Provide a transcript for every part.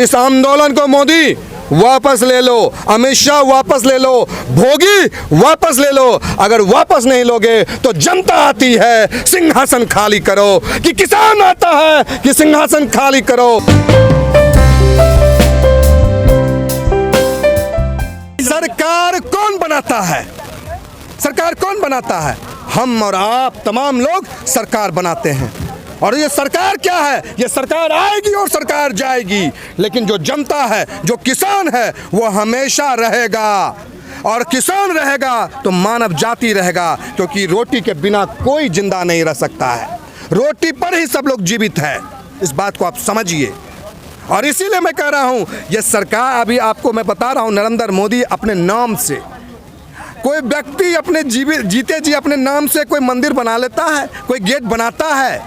इस आंदोलन को मोदी वापस ले लो, अमित शाह वापस ले लो, भोगी वापस ले लो। अगर वापस नहीं लोगे तो जनता आती है सिंहासन खाली करो, कि किसान आता है कि सिंहासन खाली करो। सरकार कौन बनाता है? सरकार कौन बनाता है? हम और आप तमाम लोग सरकार बनाते हैं। और ये सरकार क्या है? ये सरकार आएगी और सरकार जाएगी, लेकिन जो जनता है, जो किसान है, वो हमेशा रहेगा। और किसान रहेगा तो मानव जाति रहेगा, क्योंकि रोटी के बिना कोई जिंदा नहीं रह सकता है। रोटी पर ही सब लोग जीवित है, इस बात को आप समझिए। और इसीलिए मैं कह रहा हूं, ये सरकार, अभी आपको मैं बता रहा हूं, नरेंद्र मोदी अपने नाम से, कोई व्यक्ति अपने जीते जी अपने नाम से कोई मंदिर बना लेता है, कोई गेट बनाता है,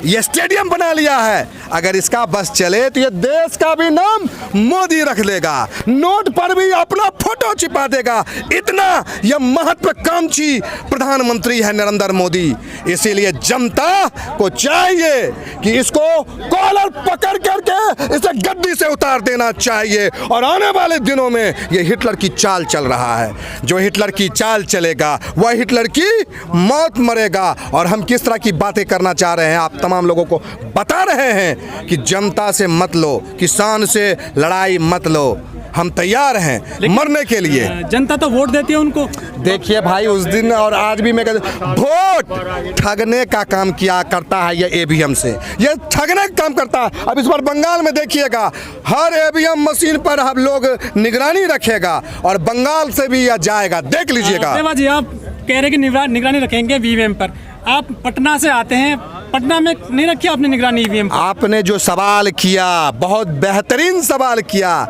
ये स्टेडियम बना लिया है। अगर इसका बस चले तो ये देश का भी नाम मोदी रख लेगा, नोट पर भी अपना फोटो छिपा देगा। इतना यह महत्वाकांक्षी प्रधानमंत्री है नरेंद्र मोदी। इसीलिए जनता को चाहिए कि इसको कॉलर पकड़ करके इसे गद्दी से उतार देना चाहिए। और आने वाले दिनों में ये हिटलर की चाल चल रहा है, जो हिटलर की चाल चलेगा वह हिटलर की मौत मरेगा। और हम किस तरह की बातें करना चाह रहे हैं, आप तमाम लोगों को बता रहे हैं कि जनता से मत लो, किसान से लड़ाई मत लो, हम तैयार हैं मरने के लिए। जनता तो वोट देती है उनको। देखिए भाई, उस दिन और आज भी मैं कहता, वोट ठगने का काम किया करता है ये ईवीएम से, ये ठगने का काम करता है। अब इस बार बंगाल में देखिएगा, हर ईवीएम मशीन पर हम लोग निगरानी रखेगा और बंगाल से भी यह जाएगा, देख लीजिएगा। देवा जी, आप कह रहे कि निगरानी रखेंगे ईवीएम पर, आप पटना से आते हैं, पटना में नहीं रखी आपने निगरानी ईवीएम पर? आपने जो सवाल किया, बहुत बेहतरीन सवाल किया।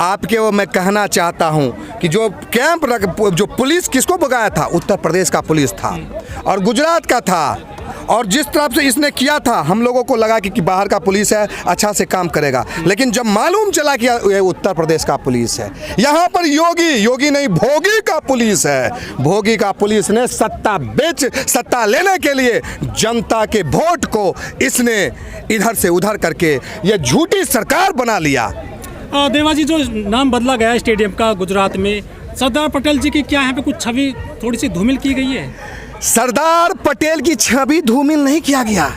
आपके वो मैं कहना चाहता हूं कि जो कैंप जो पुलिस किसको भगाया था, उत्तर प्रदेश का पुलिस था और गुजरात का था। और जिस तरफ से इसने किया था, हम लोगों को लगा कि बाहर का पुलिस है, अच्छा से काम करेगा। लेकिन जब मालूम चला कि ये उत्तर प्रदेश का पुलिस है, यहाँ पर योगी नहीं भोगी का पुलिस है। भोगी का पुलिस ने सत्ता लेने के लिए जनता के वोट को इसने इधर से उधर करके ये झूठी सरकार बना लिया। देवा जी, जो नाम बदला गया स्टेडियम का गुजरात में, सरदार पटेल जी की क्या यहाँ पे कुछ छवि थोड़ी सी धूमिल की गई है? सरदार पटेल की छवि धूमिल नहीं किया गया,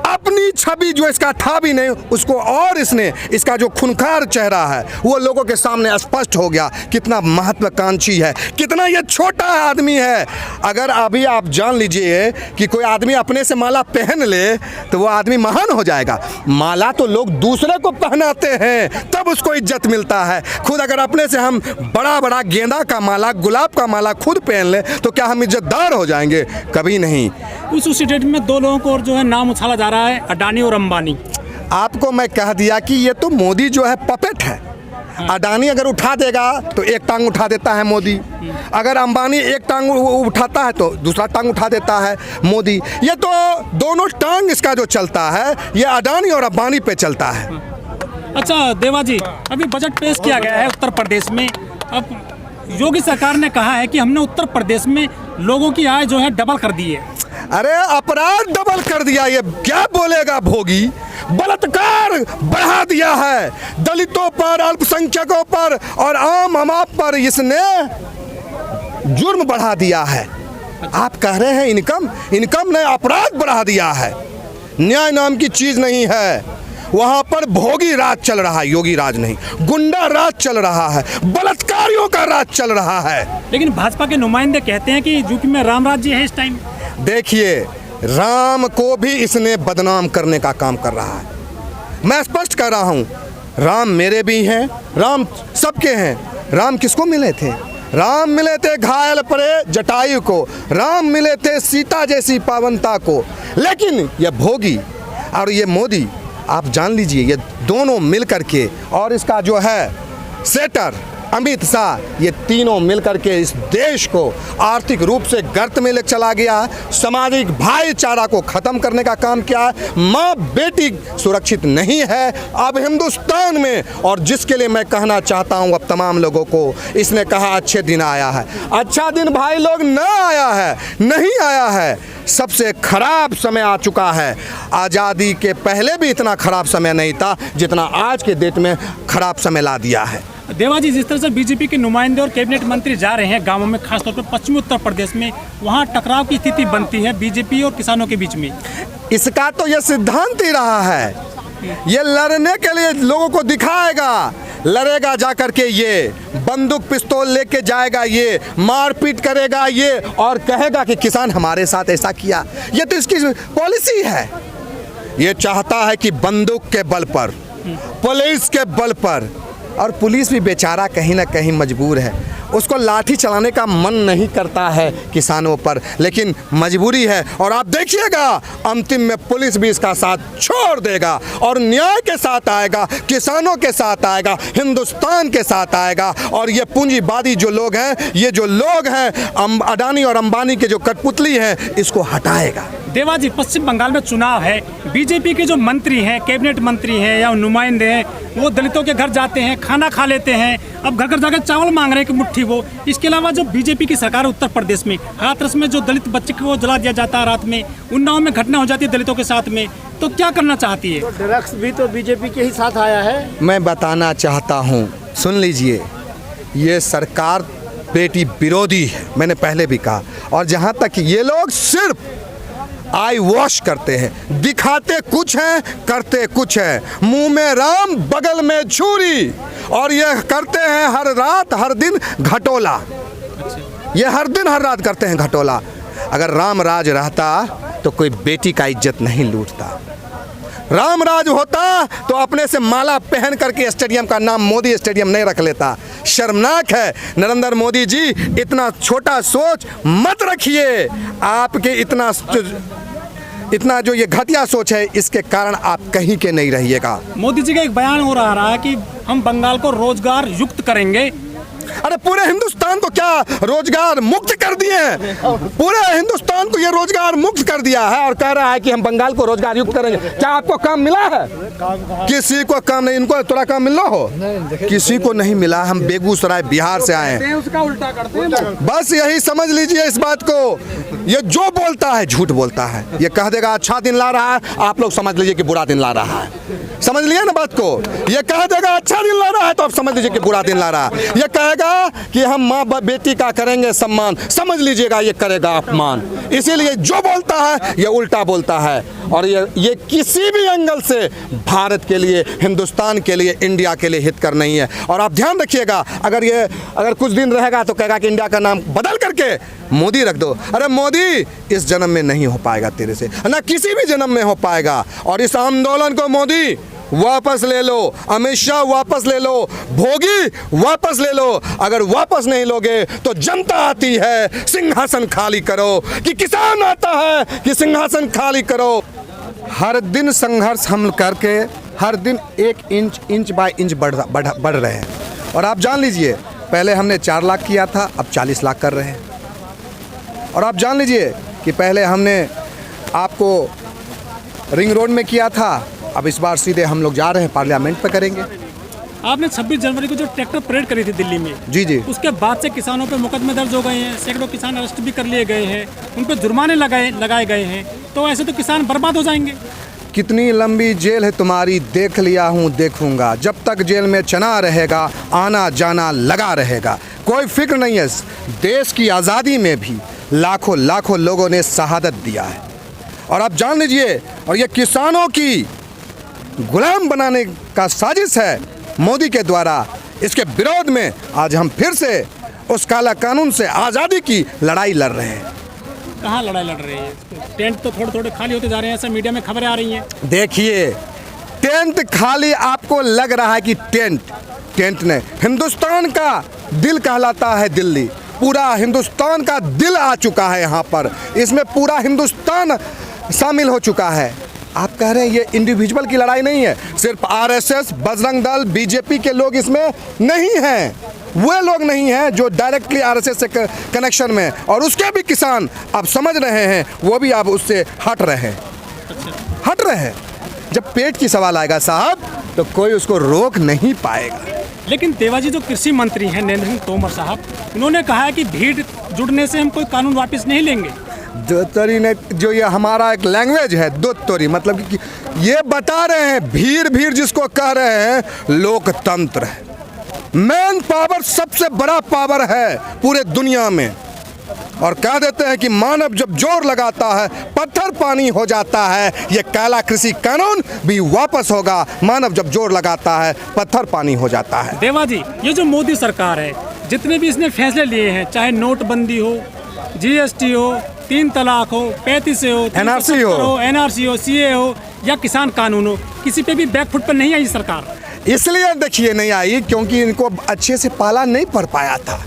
अपनी छवि जो इसका था भी नहीं, उसको और इसका जो खूंखार चेहरा है वो लोगों के सामने स्पष्ट हो गया। कितना महत्वाकांक्षी है, कितना ये छोटा आदमी है। अगर अभी आप जान लीजिए कि कोई आदमी अपने से माला पहन ले तो वो आदमी महान हो जाएगा। माला तो लोग दूसरे को पहनाते हैं, तब उसको इज्जत मिलता है। खुद अगर अपने से हम बड़ा गेंदा का माला, गुलाब का माला खुद पहन ले तो क्या हम इज्जतदार हो जाएंगे? कभी नहीं। उस स्टेट में दो लोगों को जो है नाम उछाला जा रहा है, अडानी और अंबानी। आपको मैं कह दिया कि ये तो मोदी जो है पपेट है। अडानी अगर उठा देगा तो एक टांग उठा देता है मोदी, अगर अंबानी एक टांग उठाता है तो दूसरा टांग उठा देता है मोदी। ये तो दोनों टांग इसका जो चलता है ये अडानी और अंबानी पे चलता है। अच्छा देवा जी, अभी बजट पेश किया गया है उत्तर प्रदेश में। अब योगी सरकार ने कहा है कि हमने उत्तर प्रदेश में लोगों की आय जो है डबल कर दी है। अरे अपराध डबल कर दिया, ये क्या बोलेगा भोगी? बलात्कार बढ़ा दिया है, दलितों पर, अल्पसंख्यकों पर और आम आवाम पर इसने जुर्म बढ़ा दिया है। आप कह रहे हैं इनकम ने अपराध बढ़ा दिया है। न्याय नाम की चीज नहीं है। वहां पर भोगी राज चल रहा है, योगी राज नहीं, गुंडा राज चल रहा है, बलात्कारियों का राज चल रहा है। लेकिन भाजपा के नुमाइंदे कहते हैं कि यूपी में राम राज्य है इस टाइम। देखिए, राम को भी इसने बदनाम करने का काम कर रहा है। मैं स्पष्ट कर रहा हूं, राम मेरे भी हैं, राम सबके हैं। राम किसको मिले थे? राम मिले थे घायल पड़े जटायु को, राम मिले थे सीता जैसी पावनता को। लेकिन ये भोगी और ये मोदी, आप जान लीजिए, ये दोनों मिल करके और इसका जो है सेटर अमित शाह, ये तीनों मिलकर के इस देश को आर्थिक रूप से गर्त में ले चला गया, सामाजिक भाईचारा को खत्म करने का काम किया है। माँ बेटी सुरक्षित नहीं है अब हिंदुस्तान में। और जिसके लिए मैं कहना चाहता हूँ अब तमाम लोगों को, इसने कहा अच्छे दिन आया है। अच्छा दिन भाई लोग न आया है, नहीं आया है। सबसे खराब समय आ चुका है। आज़ादी के पहले भी इतना खराब समय नहीं था जितना आज के डेट में खराब समय ला दिया है। देवा जी, जिस तरह से बीजेपी के नुमाइंदे और कैबिनेट मंत्री जा रहे हैं गांवों में, खासतौर पर पश्चिमी उत्तर प्रदेश में, वहां टकराव की स्थिति बनती है बीजेपी और किसानों के बीच में। इसका तो ये सिद्धांत ही रहा है, ये लड़ने के लिए लोगों को दिखाएगा, लड़ेगा जाकर के, ये बंदूक पिस्तौल लेके जाएगा, ये मारपीट करेगा, ये और कहेगा कि किसान हमारे साथ ऐसा किया। ये तो इसकी पॉलिसी है। ये चाहता है कि बंदूक के बल पर, पुलिस के बल पर, और पुलिस भी बेचारा कहीं ना कहीं मजबूर है, उसको लाठी चलाने का मन नहीं करता है किसानों पर, लेकिन मजबूरी है। और आप देखिएगा अंतिम में पुलिस भी इसका साथ छोड़ देगा और न्याय के साथ आएगा, किसानों के साथ आएगा, हिंदुस्तान के साथ आएगा। और ये पूंजीवादी जो लोग हैं, ये जो लोग हैं अडानी और अंबानी के जो कठपुतली हैं, इसको हटाएगा। देवा जी, पश्चिम बंगाल में चुनाव है, बीजेपी के जो मंत्री हैं, कैबिनेट मंत्री हैं या नुमाइंदे हैं, वो दलितों के घर जाते हैं, खाना खा लेते हैं, अब घर घर जाकर चावल मांग रहे हैं कि मुट्ठी वो। इसके अलावा जो बीजेपी की सरकार उत्तर प्रदेश में, हाथरस में जो दलित बच्चे को जला दिया जाता है रात में, उन्नाव में घटना हो जाती है दलितों के साथ में, तो क्या करना चाहती है? तो ड्रग्स भी तो बीजेपी के ही साथ आया है। मैं बताना चाहता हूँ, सुन लीजिए, ये सरकार बेटी विरोधी है, मैंने पहले भी कहा। और जहाँ तक ये लोग सिर्फ आई वॉश करते हैं, दिखाते कुछ हैं, करते कुछ है, मुंह में राम बगल में छुरी, और ये करते हैं हर रात हर दिन घटोला। ये हर दिन हर रात करते हैं घटोला। अगर राम राज रहता तो कोई बेटी का इज्जत नहीं लूटता। राम राज होता तो अपने से माला पहन करके स्टेडियम का नाम मोदी स्टेडियम नहीं रख लेता। शर्मनाक है नरेंद्र मोदी जी, इतना छोटा सोच मत रखिए। आपके इतना जो ये घटिया सोच है, इसके कारण आप कहीं के नहीं रहिएगा। मोदी जी का एक बयान हो रहा है कि हम बंगाल को रोजगार युक्त करेंगे। अरे पूरे हिंदुस्तान को क्या रोजगार मुक्त कर दिए हैं? पूरे हिंदुस्तान को ये रोजगार मुक्त कर दिया है और कह रहा है कि हम बंगाल को रोजगार युक्त करेंगे। क्या आपको काम मिला है? किसी को काम नहीं। इनको थोड़ा काम मिला हो? किसी को नहीं मिला। हम बेगूसराय बिहार से आए हैं, उसका उल्टा करते हैं। बस यही समझ लीजिए इस बात को। ये जो बोलता है झूठ बोलता है। ये कह देगा अच्छा दिन ला रहा है, आप लोग समझ लीजिए कि बुरा दिन ला रहा है। समझ लिया ना बात को? ये कह देगा अच्छा दिन ला रहा है तो आप समझ लीजिए कि बुरा दिन ला रहा है। ये कहेगा कि हम माँ बेटी का करेंगे सम्मान, समझ लीजिएगा ये करेगा अपमान। इसीलिए जो बोलता है ये उल्टा बोलता है। और ये किसी भी एंगल से भारत के लिए, हिंदुस्तान के लिए, इंडिया के लिए हितकर नहीं है। और आप ध्यान रखिएगा, अगर कुछ दिन रहेगा तो कहेगा कि इंडिया का नाम बदल करके मोदी रख दो। अरे मोदी इस जन्म में नहीं हो पाएगा तेरे से, ना किसी भी जन्म में हो पाएगा। और इस आंदोलन को मोदी वापस ले लो, अमित शाह वापस ले लो, भोगी वापस ले लो। अगर वापस नहीं लोगे तो जनता आती है सिंहासन खाली करो, कि किसान आता है कि सिंहासन खाली करो। हर दिन संघर्ष हम करके हर दिन एक इंच बाय इंच बढ़ रहे हैं। और आप जान लीजिए, पहले हमने 4 लाख किया था, अब 40 लाख कर रहे हैं। और आप जान लीजिए कि पहले हमने आपको रिंग रोड में किया था, अब इस बार सीधे हम लोग जा रहे हैं पार्लियामेंट पे करेंगे। आपने 26 जनवरी को जो ट्रैक्टर परेड करी थी दिल्ली में, जी जी, उसके बाद से किसानों पे मुकदमे दर्ज हो गए हैं, सैकड़ों किसान अरेस्ट भी कर लिए गए हैं, उन पे जुर्माने लगाए गए हैं। तो ऐसे तो किसान बर्बाद हो जाएंगे। कितनी लंबी जेल है तुम्हारी देख लिया हूँ, देखूंगा। जब तक जेल में चना रहेगा, आना जाना लगा रहेगा। कोई फिक्र नहीं है। देश की आज़ादी में भी लाखों लोगों ने शहादत दिया है। और आप जान लीजिए, और ये किसानों की गुलाम बनाने का साजिश है मोदी के द्वारा। इसके विरोध में आज हम फिर से उस काला कानून से आज़ादी की लड़ाई लड़ रहे हैं। कहाँ लड़ाई लड़ रहे हैं? टेंट तो थोड़े खाली होते जा रहे हैं, ऐसा मीडिया में खबरें आ रही हैं। देखिए, टेंट खाली आपको लग रहा है कि टेंट ने, हिंदुस्तान का दिल कहलाता है दिल्ली। पूरा हिंदुस्तान का दिल आ चुका है यहाँ पर। इसमें पूरा हिंदुस्तान शामिल हो चुका है। आप कह रहे हैं ये इंडिविजुअल की लड़ाई नहीं है, सिर्फ आरएसएस, बजरंग दल, बीजेपी के लोग इसमें नहीं हैं। वे लोग नहीं हैं जो डायरेक्टली आरएसएस से कनेक्शन में, और उसके भी किसान अब समझ रहे हैं, वो भी अब उससे हट रहे हैं। जब पेट की सवाल आएगा साहब, तो कोई उसको रोक नहीं पाएगा। लेकिन देवा जी, जो कृषि मंत्री हैं नरेंद्र सिंह तोमर साहब, उन्होंने कहा है कि भीड़ जुड़ने से हम कोई कानून वापस नहीं लेंगे। दो तोरी ने जो ये हमारा एक लैंग्वेज है, दो तोरी मतलब कि ये बता रहे हैं भीड़ जिसको कह रहे हैं लोकतंत्र है। मैन पावर सबसे बड़ा पावर है पूरे दुनिया में, और कह देते हैं कि मानव जब जोर लगाता है पत्थर पानी हो जाता है। ये काला कृषि कानून भी वापस होगा, मानव जब जोर लगाता है पत्थर पानी हो जाता है। देवा जी, ये जो मोदी सरकार है, जितने भी इसने फैसले लिए हैं, चाहे नोटबंदी हो, GST हो, 3 तलाक हो, 35 हो, NRC हो, NRC हो, CA हो या किसान कानून हो, किसी पे भी बैकफुट पर नहीं आई सरकार। इसलिए देखिए नहीं आई क्योंकि इनको अच्छे से पाला नहीं पड़ पाया था।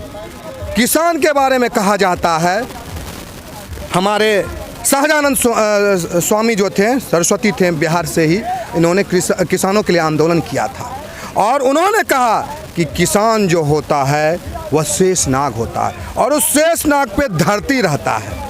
किसान के बारे में कहा जाता है, हमारे सहजानंद स्वामी जो थे, सरस्वती थे, बिहार से ही, इन्होंने किसानों के लिए आंदोलन किया था और उन्होंने कहा कि किसान जो होता है वह शेषनाग होता है और उस शेषनाग पे धरती रहता है।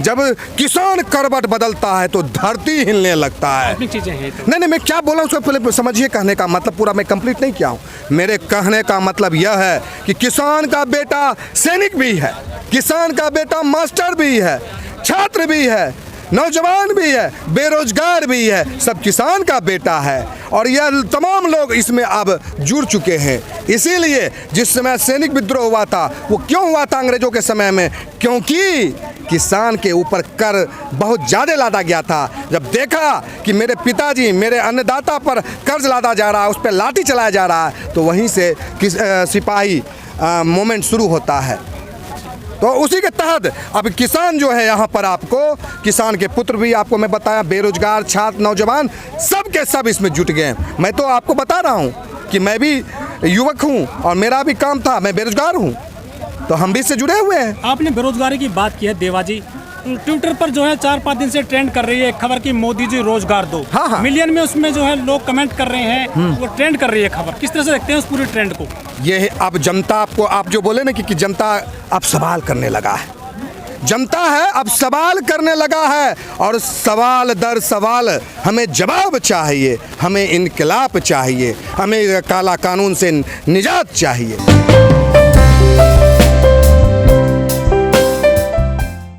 जब किसान करवट बदलता है तो धरती हिलने लगता है। चीजें हैं तो। नहीं मैं क्या बोला उसको पहले समझिए, कहने का मतलब पूरा मैं कंप्लीट नहीं किया हूँ। मेरे कहने का मतलब यह है कि किसान का बेटा सैनिक भी है, किसान का बेटा मास्टर भी है, छात्र भी है, नौजवान भी है, बेरोजगार भी है, सब किसान का बेटा है और यह तमाम लोग इसमें अब जुड़ चुके हैं। इसीलिए जिस समय सैनिक विद्रोह हुआ था वो क्यों हुआ था अंग्रेजों के समय में? क्योंकि किसान के ऊपर कर बहुत ज़्यादा लादा गया था। जब देखा कि मेरे पिताजी, मेरे अन्नदाता पर कर्ज लादा जा रहा है, उस पर लाठी चलाया जा रहा है, तो वहीं से सिपाही मूवमेंट शुरू होता है। तो उसी के तहत अब किसान जो है यहाँ पर आपको, किसान के पुत्र भी आपको मैं बताया, बेरोजगार, छात्र, नौजवान, सब के सब इसमें जुट गए। मैं तो आपको बता रहा हूँ कि मैं भी युवक हूँ और मेरा भी काम था, मैं बेरोजगार हूँ, तो हम भी इससे जुड़े हुए हैं। आपने बेरोजगारी की बात की है देवा जी, ट्विटर पर जो है 4-5 दिन से ट्रेंड कर रही है एक खबर की मोदी जी रोजगार दो। हाँ। मिलियन में उसमें जो है लोग कमेंट कर रहे हैं, वो ट्रेंड कर रही है खबर। किस तरह से देखते हैं उस पूरे ट्रेंड को? ये है अब जनता, आपको आप जो बोले ना कि जनता अब सवाल करने लगा है, जनता है अब सवाल करने लगा है और सवाल दर सवाल हमें जवाब चाहिए, हमें इनकलाब चाहिए, हमें काला कानून से निजात चाहिए।